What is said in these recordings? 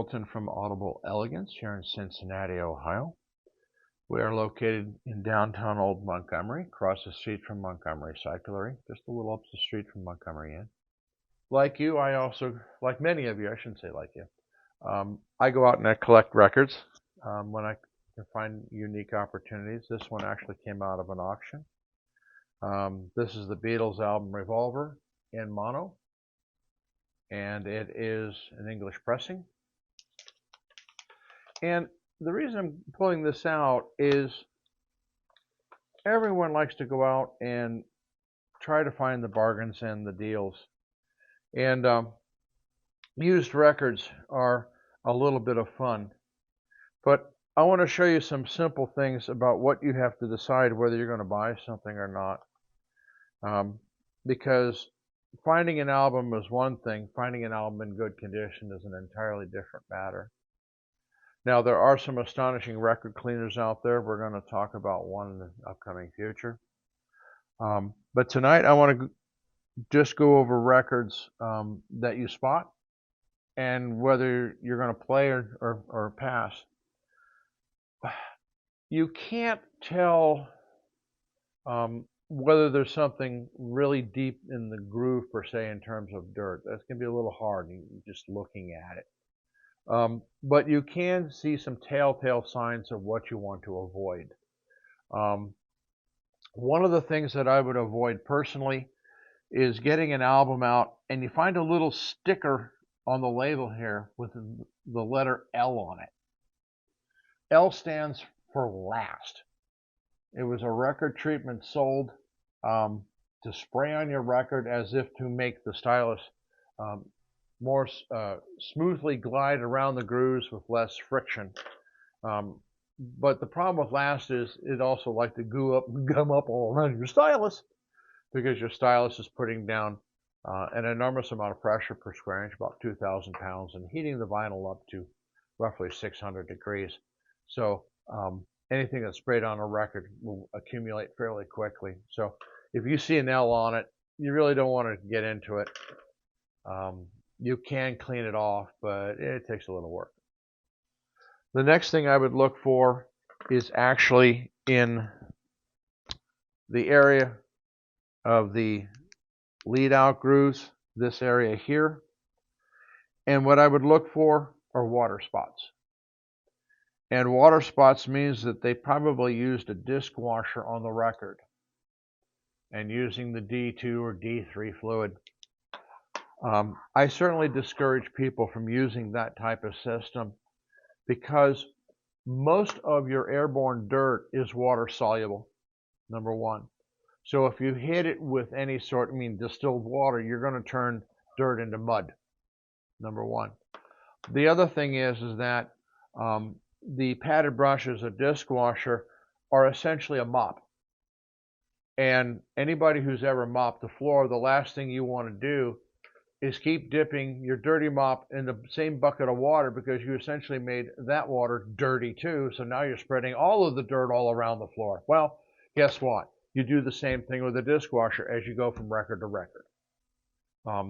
Hamilton from Audible Elegance here in Cincinnati, Ohio. We are located in downtown Old Montgomery, across the street from Montgomery Cyclery, just a little up the street from Montgomery Inn. Like you, I also, like many of you, I shouldn't say like you, I go out and I collect records when I can find unique opportunities. This one actually came out of an auction. This is the Beatles album Revolver in mono, and it is an English pressing. And the reason I'm pulling this out is everyone likes to go out and try to find the bargains and the deals. And used records are a little bit of fun. But I want to show you some simple things about what you have to decide whether you're going to buy something or not. Because finding an album is one thing, finding an album in good condition is an entirely different matter. Now, there are some astonishing record cleaners out there. We're going to talk about one in the upcoming future. But tonight, I want to just go over records that you spot and whether you're going to play or pass. You can't tell whether there's something really deep in the groove, per se, in terms of dirt. That's going to be a little hard just looking at it. But you can see some telltale signs of what you want to avoid. One of the things that I would avoid personally is getting an album out and you find a little sticker on the label here with the letter L on it. L stands for last. It was a record treatment sold to spray on your record as if to make the stylus more smoothly glide around the grooves with less friction. But the problem with last is it also like to gum up all around your stylus because your stylus is putting down an enormous amount of pressure per square inch, about 2,000 pounds, and heating the vinyl up to roughly 600 degrees. So anything that's sprayed on a record will accumulate fairly quickly. So if you see an L on it, you really don't want to get into it. You can clean it off, but it takes a little work. The next thing I would look for is actually in the area of the lead out grooves, this area here. And what I would look for are water spots. And water spots means that they probably used a disc washer on the record and using the D2 or D3 fluid. I certainly discourage people from using that type of system because most of your airborne dirt is water soluble, number one. So if you hit it with any sort, distilled water, you're going to turn dirt into mud, number one. The other thing is that the padded brushes, a disc washer, are essentially a mop. And anybody who's ever mopped the floor, the last thing you want to do is keep dipping your dirty mop in the same bucket of water because you essentially made that water dirty too. So now you're spreading all of the dirt all around the floor. Well, guess what? You do the same thing with a disc washer as you go from record to record.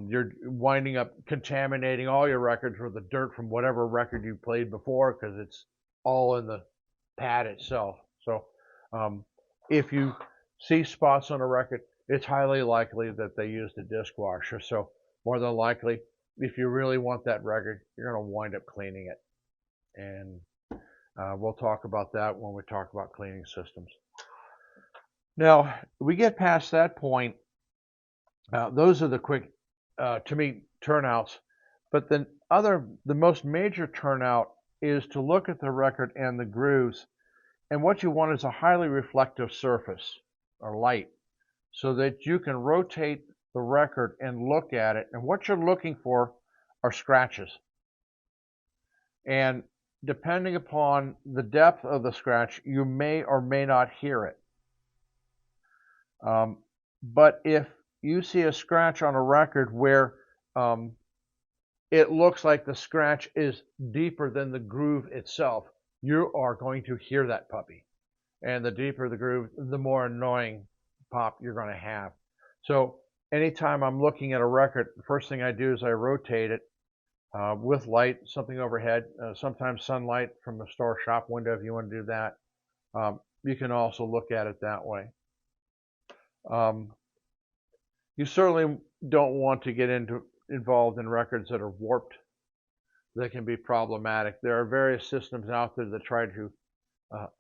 You're winding up contaminating all your records with the dirt from whatever record you played before because it's all in the pad itself. So if you see spots on a record, it's highly likely that they used a disc washer. So more than likely, if you really want that record, you're going to wind up cleaning it. And we'll talk about that when we talk about cleaning systems. Now, we get past that point. Those are the quick, to me, turnouts. But the most major turnout is to look at the record and the grooves. And what you want is a highly reflective surface or light so that you can rotate the record and look at it. And what you're looking for are scratches. And depending upon the depth of the scratch, you may or may not hear it. But if you see a scratch on a record where it looks like the scratch is deeper than the groove itself, you are going to hear that puppy. And the deeper the groove, the more annoying pop you're going to have. So anytime I'm looking at a record, the first thing I do is I rotate it with light, something overhead, sometimes sunlight from a store shop window if you want to do that. You can also look at it that way. You certainly don't want to get involved in records that are warped. That can be problematic. There are various systems out there that try to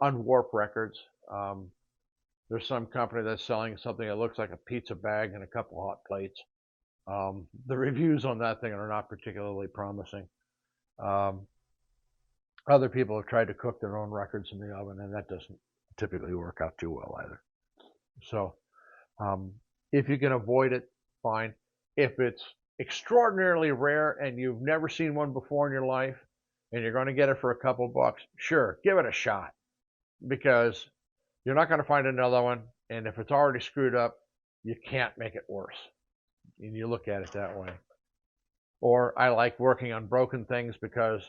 unwarp records. There's some company that's selling something that looks like a pizza bag and a couple of hot plates. The reviews on that thing are not particularly promising. Other people have tried to cook their own records in the oven, and that doesn't typically work out too well either. So if you can avoid it, fine. If it's extraordinarily rare and you've never seen one before in your life and you're going to get it for a couple bucks, sure, give it a shot, because you're not going to find another one. And if it's already screwed up, you can't make it worse. And you look at it that way. Or I like working on broken things because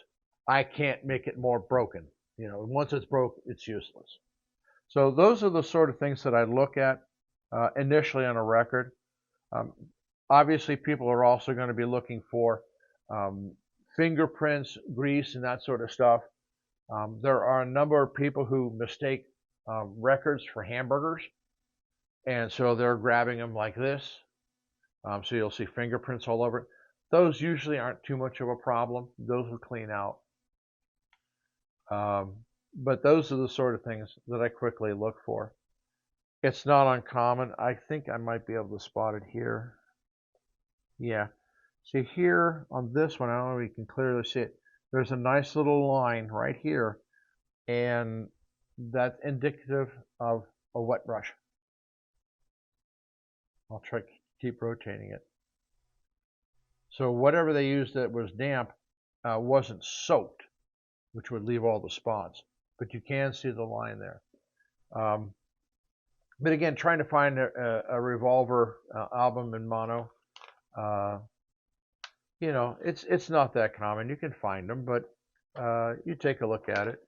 I can't make it more broken. You know, once it's broke, it's useless. So those are the sort of things that I look at initially on a record. Obviously, people are also going to be looking for fingerprints, grease, and that sort of stuff. There are a number of people who mistake records for hamburgers, and so they're grabbing them like this. So you'll see fingerprints all over it. Those usually aren't too much of a problem. Those will clean out. But those are the sort of things that I quickly look for. It's not uncommon. I think I might be able to spot it here. Yeah. See here on this one, I don't know if you can clearly see it. There's a nice little line right here, and that's indicative of a wet brush. I'll try to keep rotating it. So whatever they used that was damp wasn't soaked, which would leave all the spots. But you can see the line there. But again, trying to find a Revolver album in mono, you know, it's not that common. You can find them, but you take a look at it.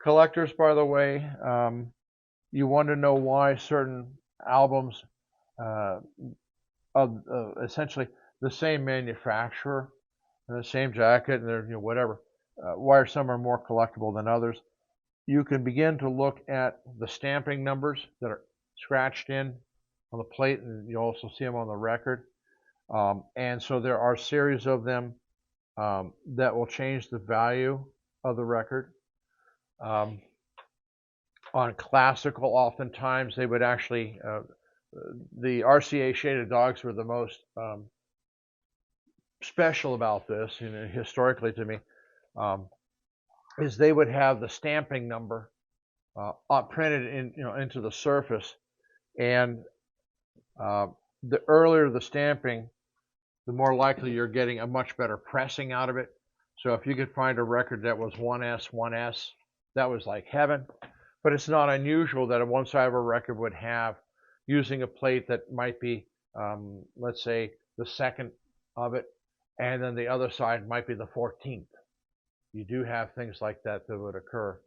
Collectors, by the way, you want to know why certain albums of essentially the same manufacturer, and the same jacket, and they're, you know, whatever. Why some are more collectible than others? You can begin to look at the stamping numbers that are scratched in on the plate, and you also see them on the record. And so there are a series of them that will change the value of the record. On classical, oftentimes they would actually, the RCA shaded dogs were the most special about this, you know, historically to me, is they would have the stamping number printed in, you know, into the surface, and the earlier the stamping, the more likely you're getting a much better pressing out of it. So if you could find a record that was 1S, 1S, that was like heaven. But it's not unusual that one side of a record would have, using a plate that might be, let's say, the second of it, and then the other side might be the 14th. You do have things like that that would occur.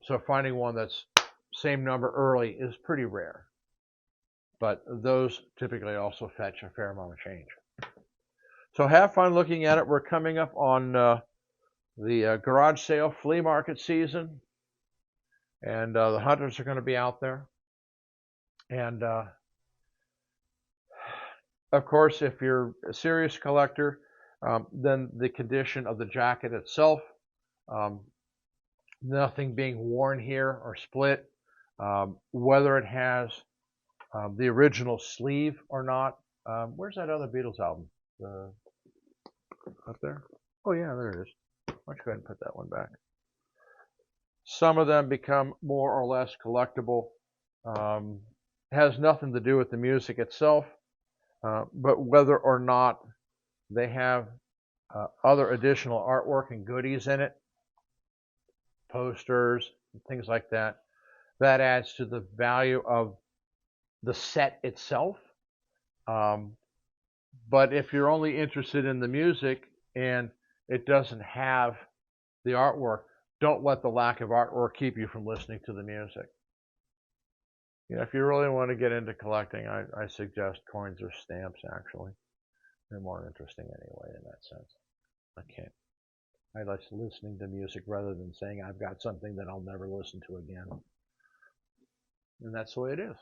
So finding one that's same number early is pretty rare. But those typically also fetch a fair amount of change. So have fun looking at it. We're coming up on the garage sale flea market season, and the hunters are going to be out there. And of course, if you're a serious collector, then the condition of the jacket itself, nothing being worn here or split, whether it has the original sleeve or not. Where's that other Beatles album? Up there? Oh yeah, there it is. Why don't you go ahead and put that one back? Some of them become more or less collectible. Has nothing to do with the music itself, but whether or not they have other additional artwork and goodies in it, posters, and things like that, that adds to the value of the set itself. But if you're only interested in the music and it doesn't have the artwork, don't let the lack of artwork keep you from listening to the music. You know, if you really want to get into collecting, I suggest coins or stamps, actually. They're more interesting anyway in that sense. I can't. I like listening to music rather than saying I've got something that I'll never listen to again. And that's the way it is.